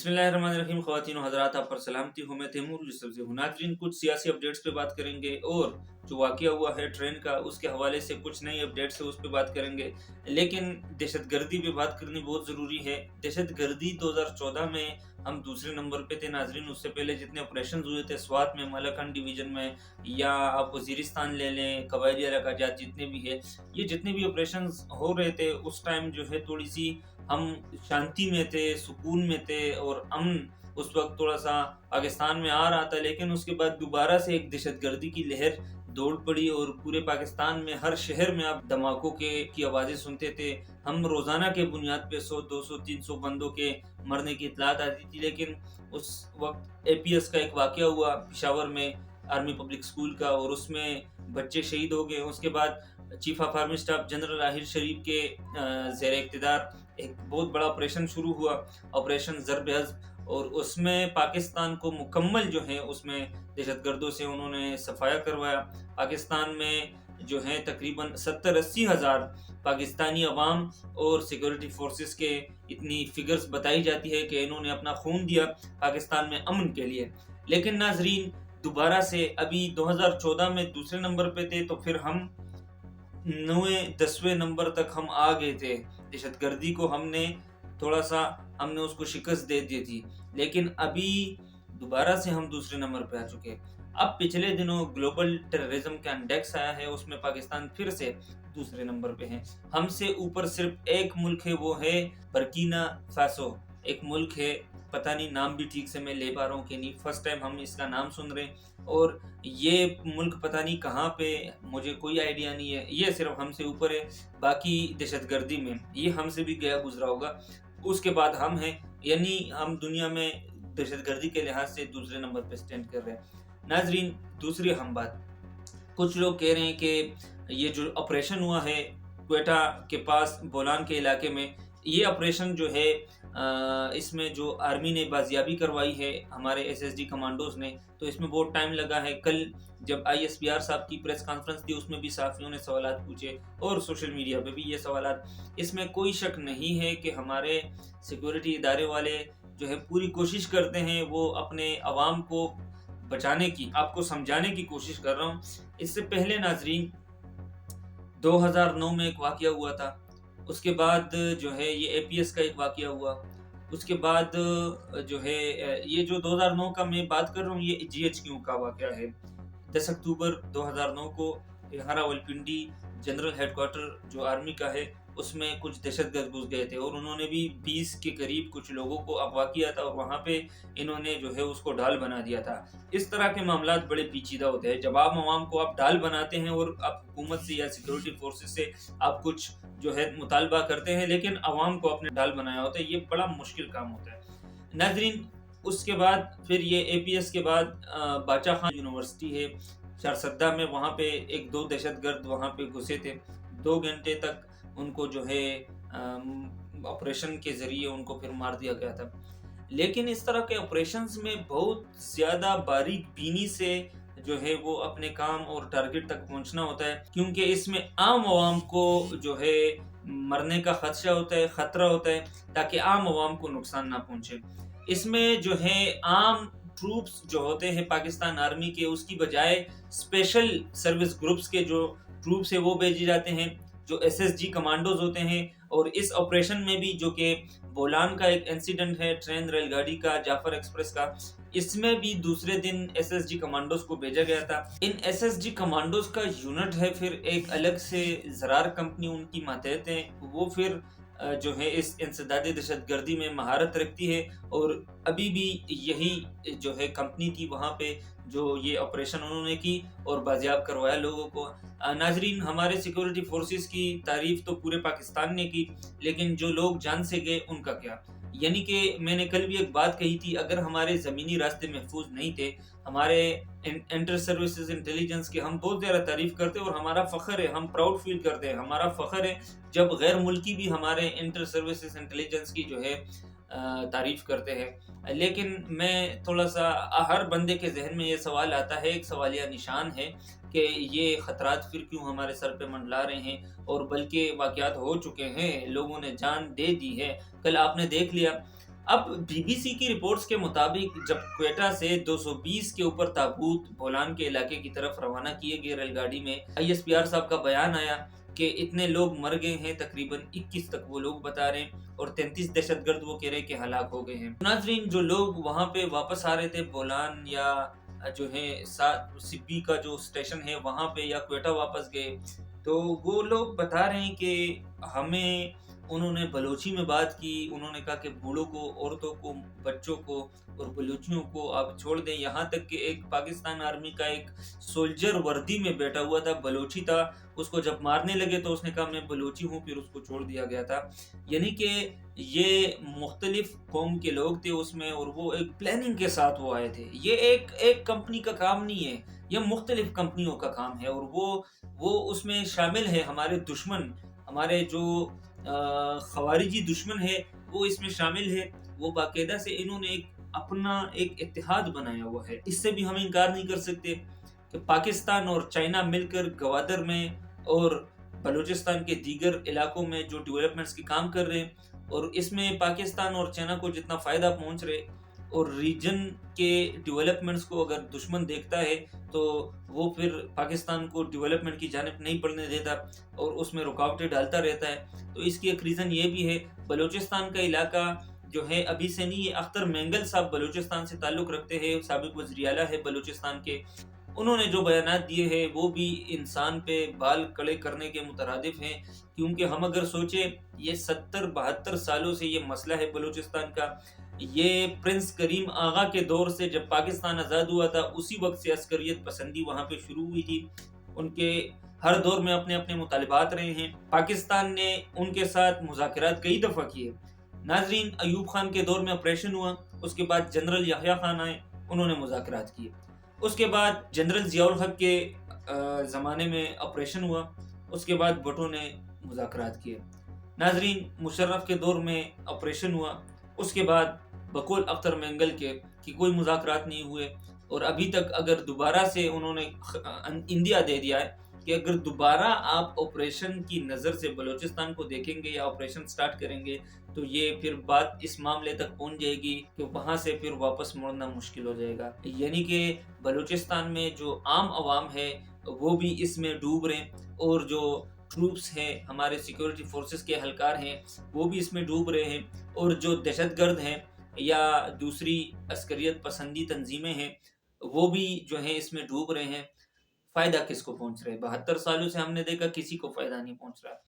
बिस्मिल्लाहिर्रहमानिर्रहीम। ख़वातीन व हज़रात, आप पर सलामती हो। मैं तैमूर यूसुफ से हूँ। नाज़रीन, कुछ सियासी अपडेट्स पे बात करेंगे और जो वाक़या हुआ है ट्रेन का, उसके हवाले से कुछ नई अपडेट्स है, उस पे बात करेंगे। लेकिन दहशतगर्दी पे बात करनी बहुत ज़रूरी है। दहशतगर्दी 2014 में हम दूसरे नंबर पे थे नाज़रीन। उससे पहले जितने ऑपरेशंस हुए थे स्वात में, मलकंड डिवीज़न में, या आप वज़ीरिस्तान ले लें, कबायली इलाक़ाजात जितने भी हैं, ये जितने भी ऑपरेशंस हो रहे थे उस टाइम जो है थोड़ी-सी हम शांति में थे, सुकून में थे और अमन उस वक़्त थोड़ा-सा पाकिस्तान में आ रहा था। लेकिन उसके बाद दोबारा से एक दहशतगर्दी की लहर दौड़ पड़ी और पूरे पाकिस्तान में हर शहर में आप धमाकों के की आवाज़ें सुनते थे। हम रोज़ाना के बुनियाद पे 100, 200, 300 बंदों के मरने की इत्तलात आती थी। लेकिन उस वक़्त एपीएस का एक वाक़या हुआ पेशावर में, आर्मी पब्लिक स्कूल का, और उसमें बच्चे शहीद हो गए। उसके बाद chief of army staff general Raheel Sharif के ज़ेर इक़्तिदार एक बहुत बड़ा ऑपरेशन शुरू हुआ, ऑपरेशन ज़रब-ए-हज़्ब, और उसमें पाकिस्तान को मुकम्मल जो है उसमें दहशतगर्दों से उन्होंने सफाया करवाया। पाकिस्तान में जो है तकरीबन 70-80 हज़ार पाकिस्तानी अवाम और सिक्योरिटी फोर्सेस के इतनी फिगर्स बताई जाती है कि इन्होंने अपना खून दिया पाकिस्तान में अमन के लिए। लेकिन नाज़रीन, दोबारा से अभी 2014 में दूसरे नंबर पे थे, तो फिर हम 9वें 10वें नंबर तक हम आ गए थे। दहशतगर्दी को हमने उसको शिकस्त दे दी थी। लेकिन अभी दोबारा से हम दूसरे नंबर पे आ चुके हैं। अब पिछले दिनों ग्लोबल टेररिज्म का इंडेक्स आया है, उसमें पाकिस्तान फिर से दूसरे नंबर पे है। हमसे ऊपर सिर्फ एक मुल्क है, वो है बर्किना फासो। एक मुल्क है, पता नहीं नाम भी ठीक से मैं ले पा रहा हूँ कि नहीं, फर्स्ट टाइम हम इसका नाम सुन रहे हैं। और ये मुल्क पता नहीं कहाँ पे, मुझे कोई आइडिया नहीं है। ये सिर्फ हमसे ऊपर है, बाकी दहशतगर्दी में ये हमसे भी गया गुजरा होगा। उसके बाद हम हैं, यानी हम दुनिया में दहशतगर्दी के लिहाज से दूसरे नंबर पे स्टैंड कर रहे हैं। नाजरीन, दूसरी अहम बात, कुछ लोग कह रहे हैं कि ये जो ऑपरेशन हुआ है क्वेटा के पास बोलान के इलाके में, ये ऑपरेशन जो है इसमें जो आर्मी ने बाजियाबी करवाई है हमारे एसएसजी कमांडोज ने, तो इसमें बहुत टाइम लगा है। कल जब आईएसपीआर साहब की प्रेस कॉन्फ्रेंस थी, उसमें भी साफियों ने सवालात पूछे और सोशल मीडिया पे भी ये सवालात। इसमें कोई शक नहीं है कि हमारे सिक्योरिटी इदारे वाले जो है पूरी कोशिश करते हैं, वो अपने अवाम को बचाने की, आपको समझाने की कोशिश कर रहा हूँ। इससे पहले नाजरीन 2009 में एक वाक़या हुआ था, उसके बाद जो है ये एपीएस का एक वाक़या हुआ, उसके बाद जो है ये जो 2009 का मैं बात कर रहा हूँ, ये जीएचक्यू का वाक़या है। 10 अक्टूबर 2009 को रावलपिंडी जनरल हेडक्वार्टर जो आर्मी का है, उसमें कुछ दहशतगर्द घुस गए थे और उन्होंने भी 20 के करीब कुछ लोगों को अगवा किया था और वहाँ पे इन्होंने जो है उसको ढाल बना दिया था। इस तरह के मामलात बड़े पेचीदा होते हैं। जब आप अवाम को आप ढाल बनाते हैं और आप हुकूमत से या सिक्योरिटी फोर्सेस से आप कुछ जो है मुतालबा करते हैं, लेकिन अवाम को आपने ढाल बनाया होता है, ये बड़ा मुश्किल काम होता है। नाज़रीन, उसके बाद फिर ये एपीएस के बाद बाचा खान यूनिवर्सिटी है चारसद्दा में, वहाँ पे एक दो दहशतगर्द वहाँ पे घुसे थे। 2 घंटे तक उनको जो है ऑपरेशन के ज़रिए उनको फिर मार दिया गया था। लेकिन इस तरह के ऑपरेशंस में बहुत ज़्यादा बारीक बीनी से जो है वो अपने काम और टारगेट तक पहुंचना होता है, क्योंकि इसमें आम आवाम को जो है मरने का खदशा होता है, खतरा होता है, ताकि आम आवाम को नुकसान ना पहुंचे। इसमें जो है आम ट्रूप्स जो होते हैं पाकिस्तान आर्मी के, उसकी बजाय स्पेशल सर्विस ग्रुप्स के जो ट्रूप्स है वो भेजे जाते हैं, जो एसएसजी कमांडोज होते हैं। और इस ऑपरेशन में भी जो कि बोलान का एक इंसिडेंट है, ट्रेन रेलगाड़ी का, जाफर एक्सप्रेस का, इसमें भी दूसरे दिन एसएसजी कमांडोज को भेजा गया था। इन एसएसजी कमांडोज का यूनिट है फिर एक अलग से ज़रार कंपनी उनकी मातहत है, वो फिर जो है इस इंसदाद दहशतगर्दी में महारत रखती है। और अभी भी यही जो है कंपनी थी वहाँ पे जो ये ऑपरेशन उन्होंने की और बाजियाब करवाया लोगों को। नाजरीन, हमारे सिक्योरिटी फोर्सेस की तारीफ तो पूरे पाकिस्तान ने की, लेकिन जो लोग जान से गए उनका क्या? यानी कि मैंने कल भी एक बात कही थी, अगर हमारे ज़मीनी रास्ते महफूज नहीं थे, हमारे इंटर सर्विसेज इंटेलिजेंस की हम बहुत ज़्यादा तारीफ करते हैं और हमारा फ़ख्र है, हम प्राउड फील करते हैं, हमारा फ़ख्र है जब गैर मुल्की भी हमारे इंटर सर्विसेज इंटेलिजेंस की जो है तारीफ करते हैं। लेकिन मैं थोड़ा सा हर बंदे के जहन में ये सवाल आता है, एक सवालिया निशान है कि ये ख़तरात फिर क्यों हमारे सर पे मंडला रहे हैं, और बल्कि वाक़यात हो चुके हैं, लोगों ने जान दे दी है। कल आपने देख लिया اب بی بی سی کی رپورٹس کے مطابق جب کوئٹہ سے 220 کے اوپر تابوت بولان کے علاقے کی طرف روانہ کیے گئے ریل گاڑی میں، آئی ایس پی آر صاحب کا بیان آیا کہ اتنے لوگ مر گئے ہیں، تقریباً 21 تک وہ لوگ بتا رہے ہیں، اور 33 دہشت گرد وہ کہہ رہے کہ ہلاک ہو گئے ہیں۔ ناظرین، جو لوگ وہاں پہ واپس آ رہے تھے بولان یا جو ہے سبی کا جو اسٹیشن ہے وہاں پہ، یا کوئٹہ واپس گئے، تو وہ لوگ بتا رہے ہیں کہ ہمیں انہوں نے بلوچی میں بات کی، انہوں نے کہا کہ بوڑھوں کو، عورتوں کو، بچوں کو اور بلوچیوں کو آپ چھوڑ دیں، یہاں تک کہ ایک پاکستان آرمی کا ایک سولجر وردی میں بیٹھا ہوا تھا، بلوچی تھا، اس کو جب مارنے لگے تو اس نے کہا میں بلوچی ہوں، پھر اس کو چھوڑ دیا گیا تھا۔ یعنی کہ یہ مختلف قوم کے لوگ تھے اس میں، اور وہ ایک پلاننگ کے ساتھ وہ آئے تھے۔ یہ ایک کمپنی کا کام نہیں ہے، یہ مختلف کمپنیوں کا کام ہے، اور وہ اس میں شامل ہے۔ ہمارے دشمن، ہمارے جو خوارجی دشمن ہے، وہ اس میں شامل ہے۔ وہ باقاعدہ سے انہوں نے اپنا ایک اتحاد بنایا ہوا ہے۔ اس سے بھی ہم انکار نہیں کر سکتے کہ پاکستان اور چائنا مل کر گوادر میں اور بلوچستان کے دیگر علاقوں میں جو ڈیولپمنٹس کے کام کر رہے ہیں، اور اس میں پاکستان اور چائنا کو جتنا فائدہ پہنچ رہے، اور ریجن کے ڈیولپمنٹس کو اگر دشمن دیکھتا ہے تو وہ پھر پاکستان کو ڈیولپمنٹ کی جانب نہیں بڑھنے دیتا اور اس میں رکاوٹیں ڈالتا رہتا ہے۔ تو اس کی ایک ریزن یہ بھی ہے۔ بلوچستان کا علاقہ جو ہے ابھی سے نہیں ہے، اختر مینگل صاحب بلوچستان سے تعلق رکھتے ہیں، سابق وزیر اعلیٰ ہے بلوچستان کے، انہوں نے جو بیانات دیے ہیں وہ بھی انسان پہ بال کڑے کرنے کے مترادف ہیں، کیونکہ ہم اگر سوچیں یہ 70-72 سالوں سے یہ مسئلہ ہے بلوچستان کا۔ یہ پرنس کریم آغا کے دور سے جب پاکستان آزاد ہوا تھا اسی وقت سے عسکریت پسندی وہاں پہ شروع ہوئی تھی۔ ان کے ہر دور میں اپنے اپنے مطالبات رہے ہیں، پاکستان نے ان کے ساتھ مذاکرات کئی دفعہ کیے۔ ناظرین، ایوب خان کے دور میں آپریشن ہوا، اس کے بعد جنرل یحییٰ خان آئے، انہوں نے مذاکرات کیے۔ اس کے بعد جنرل ضیاء الحق کے زمانے میں آپریشن ہوا، اس کے بعد بھٹو نے مذاکرات کیے۔ ناظرین، مشرف کے دور میں آپریشن ہوا، اس کے بعد بقول اختر مینگل کے کہ کوئی مذاکرات نہیں ہوئے، اور ابھی تک اگر دوبارہ سے انہوں نے اندیا دے دیا ہے کہ اگر دوبارہ آپ آپریشن کی نظر سے بلوچستان کو دیکھیں گے یا آپریشن سٹارٹ کریں گے تو یہ پھر بات اس معاملے تک پہنچ جائے گی کہ وہاں سے پھر واپس مڑنا مشکل ہو جائے گا۔ یعنی کہ بلوچستان میں جو عام عوام ہے وہ بھی اس میں ڈوب رہے ہیں، اور جو ٹروپس ہیں، ہمارے سیکیورٹی فورسز کے اہلکار ہیں، وہ بھی اس میں ڈوب رہے ہیں، اور جو دہشت گرد ہیں یا دوسری عسکریت پسندی تنظیمیں ہیں وہ بھی جو ہیں اس میں ڈوب رہے ہیں۔ فائدہ کس کو پہنچ رہا ہے؟ 72 سالوں سے ہم نے دیکھا کسی کو فائدہ نہیں پہنچ رہا۔